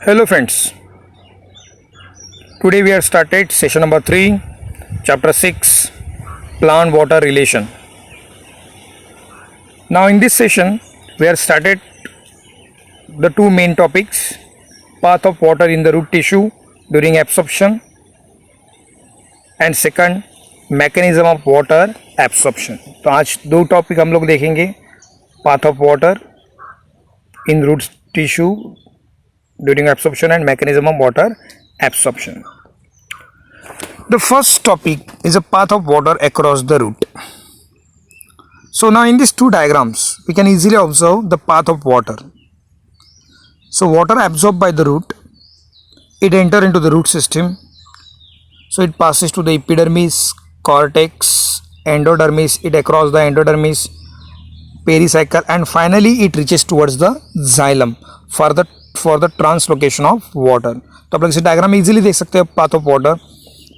Hello friends, today we have started session number 3, chapter 6, plant water relation. Now in this session we have started the two main topics, path of water in the root tissue during absorption and second mechanism of water absorption. तो आज दो topic हम लोग देखेंगे, path of water in root tissue during absorption and mechanism of water absorption. The first topic is a path of water across the root. So now in these two diagrams we can easily observe the path of water. So water absorbed by the root, it enter into the root system, so it passes to the epidermis, cortex, endodermis, it across the endodermis, pericycle, and finally it reaches towards the xylem for the translocation of water. तो आप लोग इसे diagram में easily देख सकते हो. Path of water,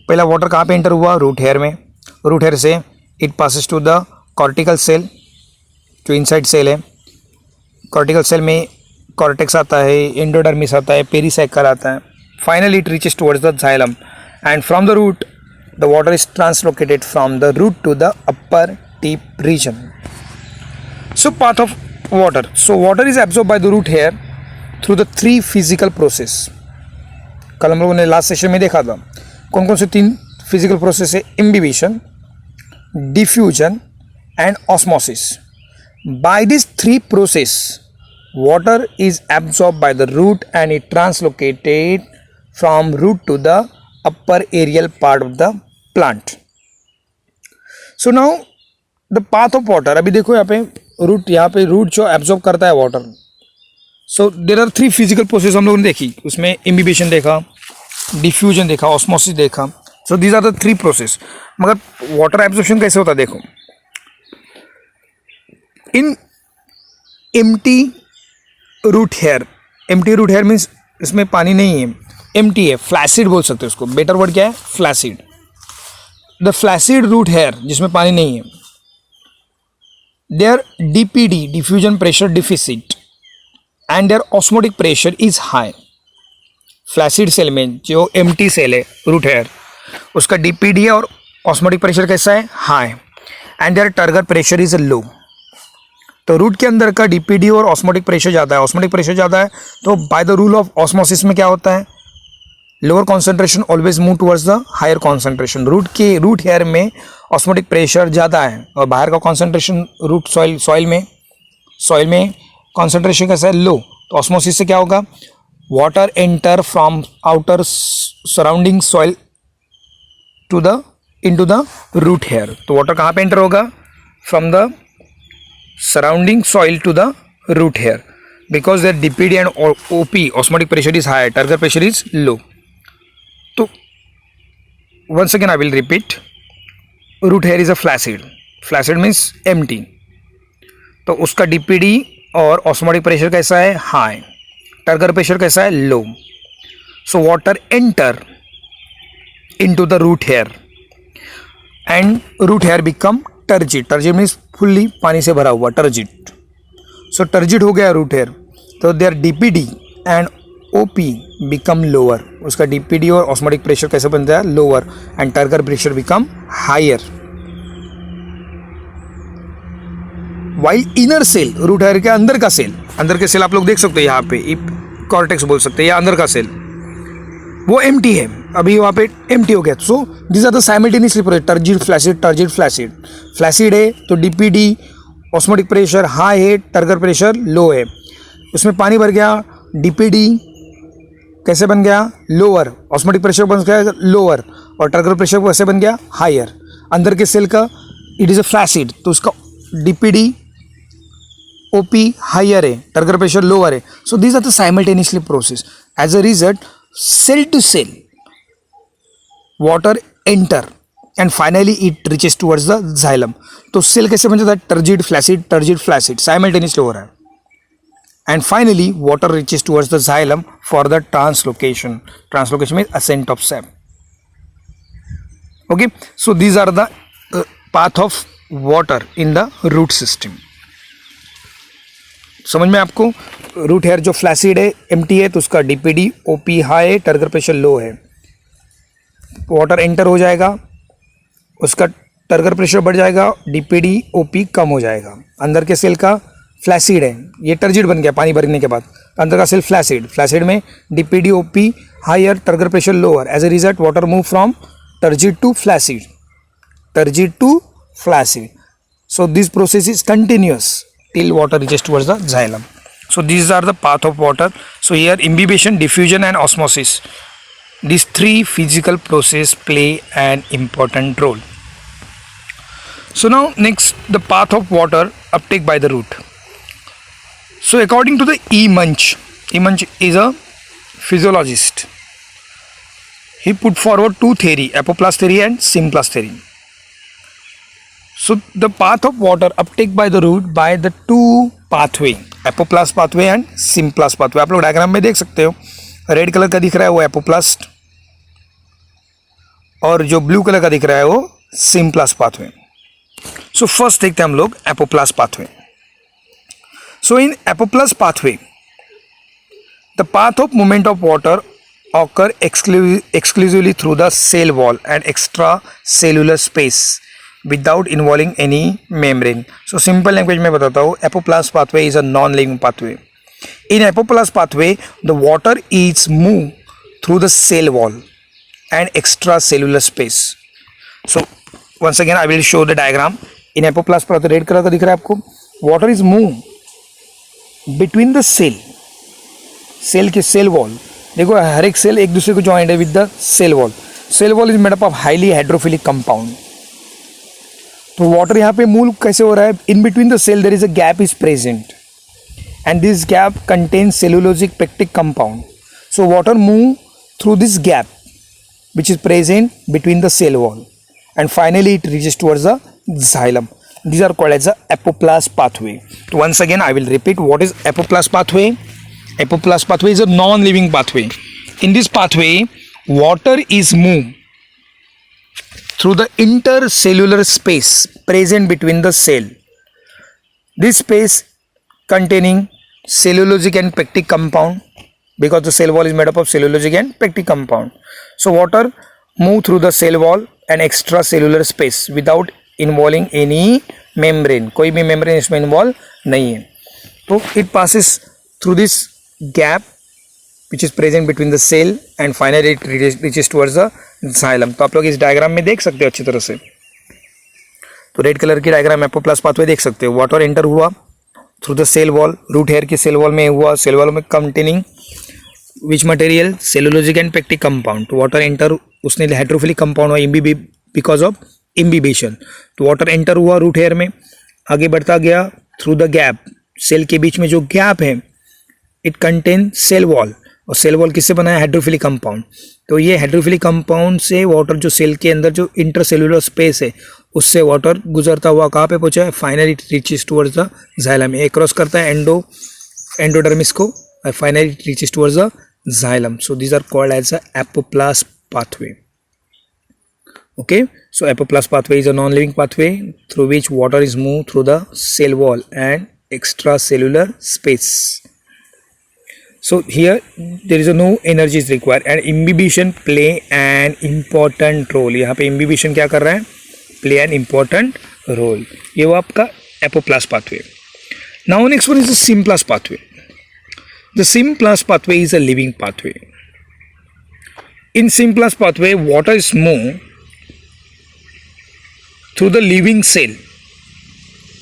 पहला water कहाँ पे एंटर हुआ? रूट हेयर में. रूट हेयर से it passes to the cortical cell, जो इनसाइड सेल है. कॉर्टिकल सेल में कॉर्टेक्स आता है, एंडोडर्मिस आता है, पेरीसाइकल आता है. Finally it reaches towards the xylem and from the root the water is translocated from the root to the upper tip region. So path of water, so water is absorb by the root hair through the three physical process. कल हम लोगों ने last session में देखा था कौन कौन से तीन फिजिकल प्रोसेस है. Imbibition, diffusion and osmosis. By this three process water is absorb by the root and it translocated from root to the upper aerial part of the plant. So now the path of water. अभी देखो यहाँ पे root जो absorb करता है water. So there are three physical process हम लोगों ने देखी. उसमें इम्बिबिशन देखा, डिफ्यूजन देखा, ऑस्मोसिस देखा. So these are the three process. मगर वाटर एब्जॉर्प्शन कैसे होता है देखो. In empty root hair, empty root hair means इसमें पानी नहीं है, एम्प्टी है, फ्लैसिड बोल सकते हैं उसको. बेटर वर्ड क्या है? Flaccid. The flaccid root hair जिसमें पानी नहीं है, there DPD, diffusion pressure deficit, and there osmotic pressure is high. Flaccid cell में जो एम्प्टी सेल है रूट हेयर, उसका डीपीडी और ऑस्मोटिक प्रेशर कैसा है? High. And there turgor pressure is low. तो रूट के अंदर का डीपीडी और ऑस्मोटिक प्रेशर ज़्यादा है. ऑस्मोटिक प्रेशर ज़्यादा है तो by the rule of osmosis में क्या होता है? Lower concentration always move towards the higher concentration. Root hair में ऑस्मोटिक प्रेशर ज़्यादा है और बाहर का कॉन्सेंट्रेशन रूट सॉइल में कॉन्सेंट्रेशन कैसा है? लो. तो ऑस्मोसिस से क्या होगा? Water enter from outer surrounding soil into the root hair. तो वाटर कहाँ पे एंटर होगा? From the surrounding soil to the root hair, because there DPD and OP, osmotic pressure is high, turgor pressure is low. तो once again I will repeat, root hair is a flaccid means empty. तो उसका DPD और osmotic pressure कैसा है? High. Turgor pressure कैसा है? लो. So water enter into the root hair and root hair become turgid. Turgid means fully पानी से भरा हुआ, टर्जिड. सो टर्जिड हो गया रूट हेयर. तो there DPD and OP become lower. उसका डीपीडी और ऑस्मोटिक प्रेशर कैसे बनता है? Lower. And turgor pressure become higher. While inner cell, root hair के अंदर का सेल आप लोग देख सकते हो यहाँ पे, कॉर्टेक्स बोल सकते हैं, या अंदर का सेल, वो एम्प्टी है. अभी वहाँ पे एम्प्टी हो गया. So this are the simultaneously process. Turgid flaccid. Flaccid है तो डीपीडी, ऑस्मोटिक प्रेशर हाई है, टर्गर प्रेशर लो है. उसमें पानी भर गया, डीपीडी कैसे बन गया? लोअर. ऑस्मोटिक प्रेशर बन गया लोअर और टर्गर प्रेशर कैसे बन गया? हायर. अंदर के सेल का इट इज़ अ फ्लैसिड, तो उसका डीपीडी ओपी हायर है, टर्गर प्रेशर लोअर है. So these are the simultaneously process. As a result cell to cell water enter and finally it reaches towards the xylem. तो cell कैसे बन जाता है? Turgid flaccid simultaneously हो रहा है. And finally water reaches towards the xylem for the translocation. Translocation means ascent of sap. Okay, so these are the path of water in the root system. समझ में आपको? रूट हेयर जो flaccid है, empty है, तो उसका DPD OP high है, turgor pressure low है, वाटर एंटर हो जाएगा, उसका टर्गर प्रेशर बढ़ जाएगा, डीपीडी ओपी कम हो जाएगा। अंदर के सेल का फ्लैसिड है, ये टर्जिड बन गया पानी भरने के बाद, अंदर का सेल फ्लैसिड, फ्लैसिड में DPD OP higher, turgor pressure lower, as a result water move from turgid to flaccid, turgid to flaccid. So this process is continuous till water reaches towards the xylem. So these are the path of water. So here imbibition, diffusion and osmosis, these three physical process play an important role. So now next, the path of water uptake by the root. So according to the E. Munch is a physiologist. He put forward two theory, apoplast theory and Symplast theory. So the path of water uptake by the root by the two pathway, apoplast pathway and Symplast pathway. आप लोग diagram में देख सकते हो, red colour का दिख रहा है वो एपोप्लास्ट, और जो ब्लू कलर का दिख रहा है वो Symplast pathway. So फर्स्ट देखते हैं हम लोग apoplast pathway. So in apoplast pathway, the path of movement of water occur exclusively through the cell wall and extracellular space without involving any membrane. So simple language में बताता हूँ, apoplast pathway is a non-living pathway. In apoplast pathway, the water is moved through the cell wall and extracellular space. So once again I will show the diagram. In apoplast pathway, red colour का दिख रहा है आपको, water is moved between the cell के cell wall. देखो हर एक cell एक दूसरे को ज्वाइंट है with the cell wall. Cell wall is made up of highly hydrophilic compound. तो वाटर यहाँ पे मूव कैसे हो रहा है? In between the cell there is a gap is present and this gap contains cellulosic pectic compound. So water move through this gap which is present between the cell wall and finally it reaches towards the xylem. These are called as the apoplast pathway. So once again I will repeat, what is apoplast pathway? Apoplast pathway is a non-living pathway. In this pathway, water is moved through the intercellular space present between the cell. This space containing cellulosic and pectic compound, because the cell wall is made up of cellulosic and pectic compound. So water move through the cell wall and extracellular space without involving any membrane. कोई भी membrane इसमें involve नहीं है. तो it passes through this gap which is present between the cell and finally it reaches towards the xylem. तो आप लोग इस डायग्राम में देख सकते हो अच्छी तरह से. तो रेड कलर की डायग्राम एपोप्लास्ट पाथवे देख सकते हो. वाटर एंटर हुआ through the cell wall, root hair के सेल वॉल में हुआ, सेल वॉल में containing which material, cellulosic and pectic compound. तो वाटर एंटर, उसने हाइड्रोफिलिक कंपाउंड हुआ इम्बीबी बिकॉज ऑफ इम्बिबेशन. तो वाटर एंटर हुआ रूट हेयर में, आगे बढ़ता गया थ्रू द गैप, सेल के बीच में जो गैप है इट कंटेन सेल वॉल, और सेल वॉल किससे बना है? Hydrophilic compound. तो ये हाइड्रोफिलिक कंपाउंड से वाटर जो सेल के अंदर जो इंटरसेलुलर स्पेस है उससे वाटर गुजरता हुआ कहाँ पे पहुंचा है? Finally it reaches towards the xylem. ये क्रॉस करता है एंडोडर्मिस को, और finally it reaches towards the xylem. So these are called as a apoplast pathway. Okay, so apoplast pathway is a non-living pathway through which water is moved through the cell wall and extracellular space. So here there is no energy is required and imbibition play an important role. यहाँ पे imbibition क्या कर रहा है? Play an important role. ये वो आपका apoplast pathway. Now next one is the Symplast pathway. The Symplast pathway is a living pathway. In Symplast pathway, water is moved through the living cell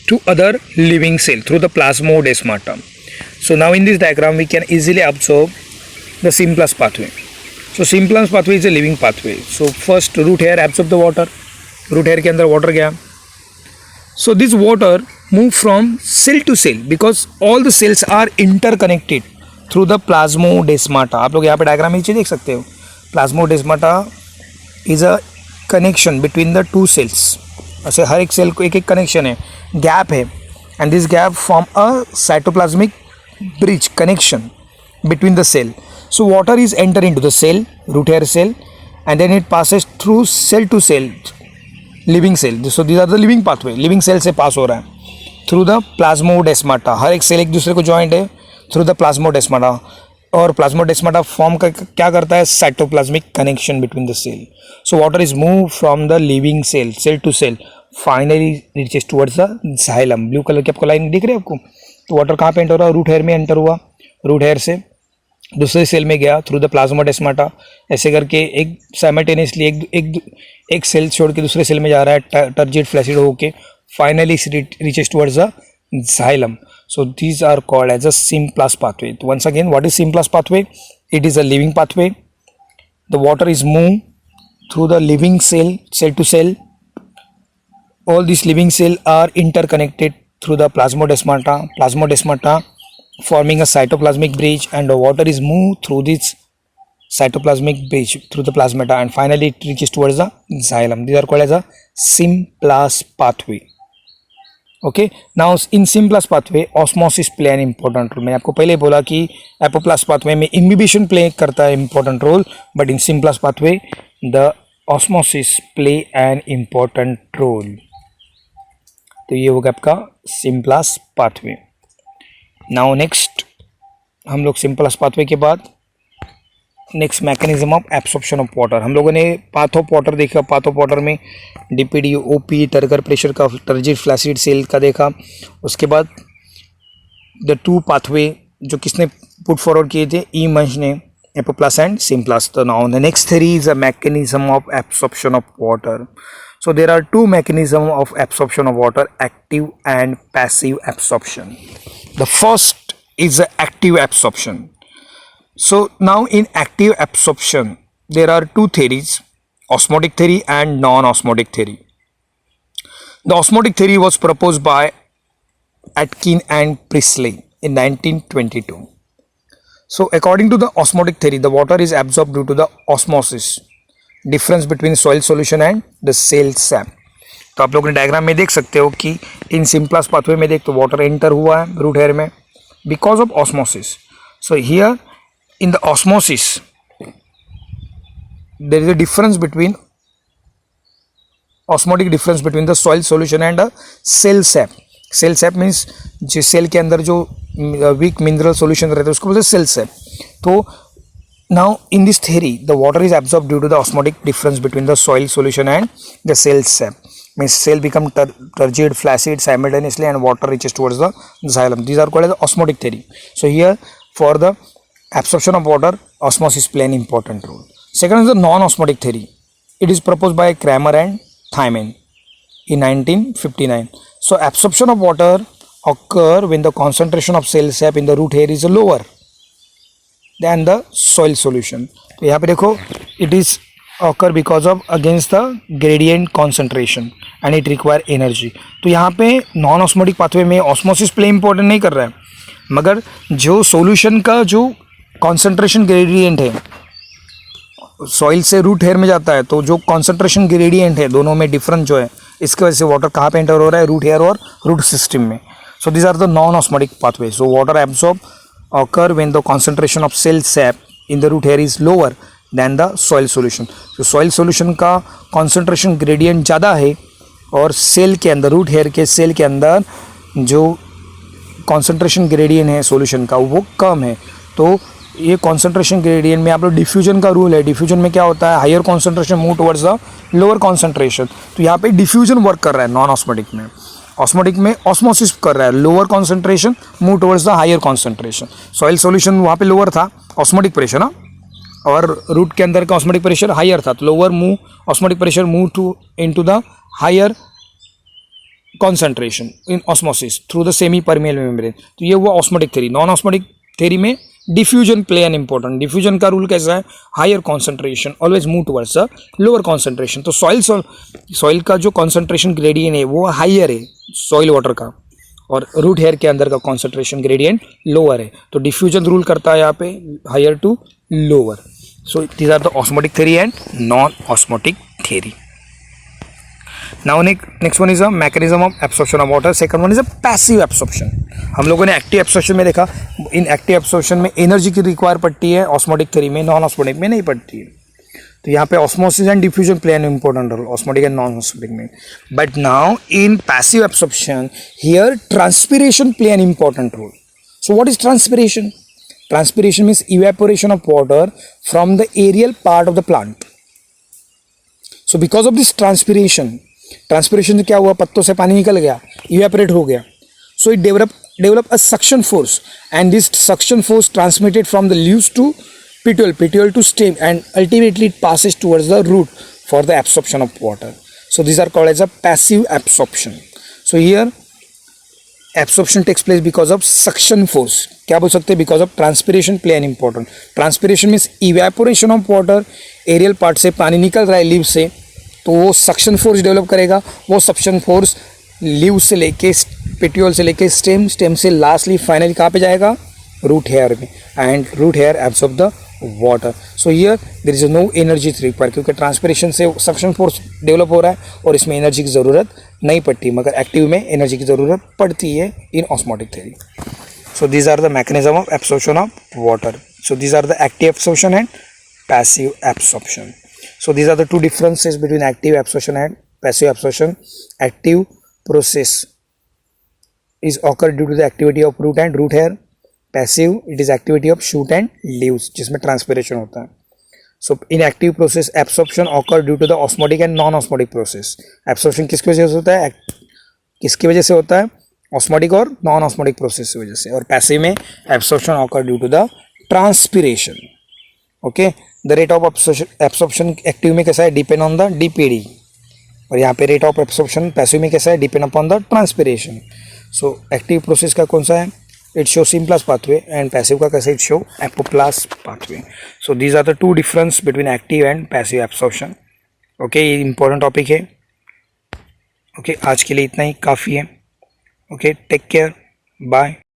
to other living cell through the plasmodesmata. So now in this diagram we can easily observe the Symplast pathway. So Symplast pathway is a living pathway. So first root hair absorb the water. Root hair के अंदर water गया. So this water move from cell to cell because all the cells are interconnected through the plasmodesmata. आप लोग यहाँ पे diagram में नीचे देख सकते हो. Plasmodesmata is a connection between the two cells. ऐसे हर एक सेल को एक एक कनेक्शन है, गैप है, and this gap form a cytoplasmic bridge connection between the cell. So water is enter into the cell, root hair cell, and then it passes through cell to cell, living cell. So these are the living pathway. Living cell से पास हो रहा है. Through the plasmodesmata, हर एक cell एक दूसरे को joint है through the plasmodesmata, और प्लाज्मोडेस्माटा फॉर्म का क्या करता है, cytoplasmic connection between the cell. So water is move from the living cell, cell to cell, finally reaches towards the xylem. Blue colour की आपको लाइन दिख रही है आपको. तो वाटर कहाँ पे एंटर हुआ, रूट हेयर में एंटर हुआ, रूट हेयर से दूसरे सेल में गया थ्रू द प्लाज्मोडेस्माटा. ऐसे करके एक साइमल्टेनियसली एक सेल छोड़ के दूसरे सेल में जा रहा है टर्जिड फ्लैसिड होके, finally reaches towards the xylem. So these are called as a Simplast pathway. Once again, what is Simplast pathway? It is a living pathway. The water is moved through the living cell, cell to cell. All these living cells are interconnected through the plasmodesmata forming a cytoplasmic bridge, and the water is moved through this cytoplasmic bridge through the plasmata, and finally it reaches towards the xylem. These are called as a Simplast pathway. Okay, now in symplast pathway osmosis play an important role. मैंने आपको पहले बोला कि apoplast pathway में inhibition play करता है important role, but in symplast pathway the osmosis play an important role. तो ये होगा आपका सिम्प्लास्ट पाथवे. नाउ नेक्स्ट हम लोग सिम्प्लास्ट पाथवे के बाद next mechanism of absorption of water. हम लोगों ने पाथ ऑफ वाटर देखा. पाथ ऑफ वाटर में डीपीडी, ओपी, टर्गर प्रेशर का, टर्जिड फ्लैसिड सेल का देखा. उसके बाद द टू पाथवे जो किसने पुट फॉरवर्ड किए थे, ई मंच ने, एपोप्लास्ट एंड सिम्प्लास्ट. तो now the next theory is a mechanism of absorption of water. So there are two mechanism of absorption of water, active and passive absorption. The first is active absorption. So now in active absorption there are two theories, osmotic theory and non-osmotic theory. The osmotic theory was proposed by Atkin and Priestley in 1922. So according to the osmotic theory, the water is absorbed due to the osmosis, difference between soil solution and the cell sap. तो आप लोग ने diagram में देख सकते हो कि इन symplast pathway में देख तो वाटर एंटर हुआ है रूट हेयर में because of osmosis. So here in the osmosis there is a difference between osmotic difference between the soil solution and a cell sap. Cell sap means जो cell के अंदर जो weak mineral solution रहता है उसको बोलते हैं cell sap. तो now in this theory the water is absorbed due to the osmotic difference between the soil solution and the cell sap. Means cell become turgid, flaccid simultaneously and water reaches towards the xylem. These are called as osmotic theory. So here for the absorption of water, osmosis play an important role. Second is the non-osmotic theory. It is proposed by Kramer and Thymen in 1959. So absorption of water occur when the concentration of cell sap in the root hair is lower than the soil solution. तो यहाँ पे देखो it is occur because of against the gradient concentration and it require energy. तो यहाँ पे non-osmotic pathway में osmosis play important नहीं कर रहा है, मगर जो solution का जो कॉन्सेंट्रेशन ग्रेडियंट है सॉइल से रूट हेयर में जाता है, तो जो कॉन्सेंट्रेशन ग्रेडियंट है दोनों में डिफरेंस जो है इसकी वजह से वाटर कहाँ पे एंटर हो रहा है, रूट हेयर और रूट सिस्टम में. So these are the non osmotic pathway. So water absorb occur when the concentration of cell sap in the root hair is lower than the soil solution. तो soil solution का concentration gradient ज़्यादा है और cell के अंदर root hair के cell के अंदर जो कॉन्सेंट्रेशन ग्रेडियंट है सोल्यूशन का वो कम है. तो ये कॉन्सेंट्रेशन ग्रेडियंट में आप लोग डिफ्यूजन का रूल है. डिफ्यूजन में क्या होता है, higher concentration move towards the lower concentration. तो यहाँ पे डिफ्यूजन वर्क कर रहा है नॉन ऑस्मोटिक में. ऑस्मोटिक में ऑस्मोसिस कर रहा है, lower concentration move towards the higher concentration. Soil solution वहाँ पे लोअर था ऑस्मोटिक प्रेशर ना, और रूट के अंदर का ऑस्मोटिक प्रेशर हायर था, तो lower move osmotic pressure move to into the higher concentration in osmosis through the semi permeable membrane. तो ये हुआ osmotic theory. Non osmotic theory में diffusion play an important. Diffusion का रूल कैसा है, higher concentration always move towards the lower concentration. तो soil का जो कॉन्सेंट्रेशन ग्रेडियंट है वो हायर है सॉइल वाटर का, और रूट हेयर के अंदर का कॉन्सेंट्रेशन ग्रेडियंट लोअर है. तो डिफ्यूजन रूल करता है यहाँ पे higher to lower. So these are the osmotic theory and non osmotic theory. Now next one is a mechanism of absorption of water. Second one is a passive absorption. हम लोगों ने active absorption में देखा, इन active absorption में energy की require पड़ती है, ऑस्मोटिक थ्योरी में, नॉन ऑस्मोटिक में नहीं पड़ती है. तो यहाँ पे osmosis and diffusion play an important role, osmotic and non osmotic में. But now in passive absorption here transpiration play an important role. So what is transpiration? Transpiration means evaporation of water from the aerial part of the plant. So because of this transpiration से क्या हुआ, पत्तों से पानी निकल गया, evaporate हो गया. So it develop a suction force, and this suction force transmitted from the leaves to petiole to stem, and ultimately it passes towards the root for the absorption of water. So these are called as a passive absorption. So here absorption takes place because of suction force. क्या बोल सकते हैं? Because of transpiration play an important. Transpiration means evaporation of water. Aerial part से पानी निकल रहा है leave से, तो वो सक्शन फोर्स डेवलप करेगा. वो सक्शन फोर्स लीव से लेके पेटियोल से लेके स्टेम से लास्टली फाइनली कहाँ पे जाएगा? रूट हेयर में. And root hair absorb the water. So here there is no energy required, क्योंकि ट्रांसपिरेशन से सक्शन फोर्स डेवलप हो रहा है और इसमें एनर्जी की ज़रूरत नहीं पड़ती, मगर एक्टिव में एनर्जी की ज़रूरत पड़ती है in osmotic theory. So these are the mechanism of absorption of water. So these are the active absorption and passive absorption. So these are the two differences between active absorption and passive absorption. Active process is occur due to the activity of root and root hair. Passive, it is activity of shoot and leaves, जिसमें transpiration होता है. So in active process absorption occur due to the osmotic and non-osmotic process. Absorption किसकी वजह से होता है? किसकी वजह से होता है? osmotic और non-osmotic process की वजह से. और passive में absorption occur due to the transpiration. Okay. The rate of absorption active में कैसा है? Depend on the DPD. और यहाँ पे रेट ऑफ एब्सॉर्प्शन पैसिव में कैसा है? Depend upon the transpiration. So active process का कौन सा है? It show symplast pathway, and passive का कैसा? It show apoplast pathway. So these are the two difference between active and passive absorption. Okay, ये इंपॉर्टेंट टॉपिक है. Okay, आज के लिए इतना ही काफ़ी है. Okay, take care, bye.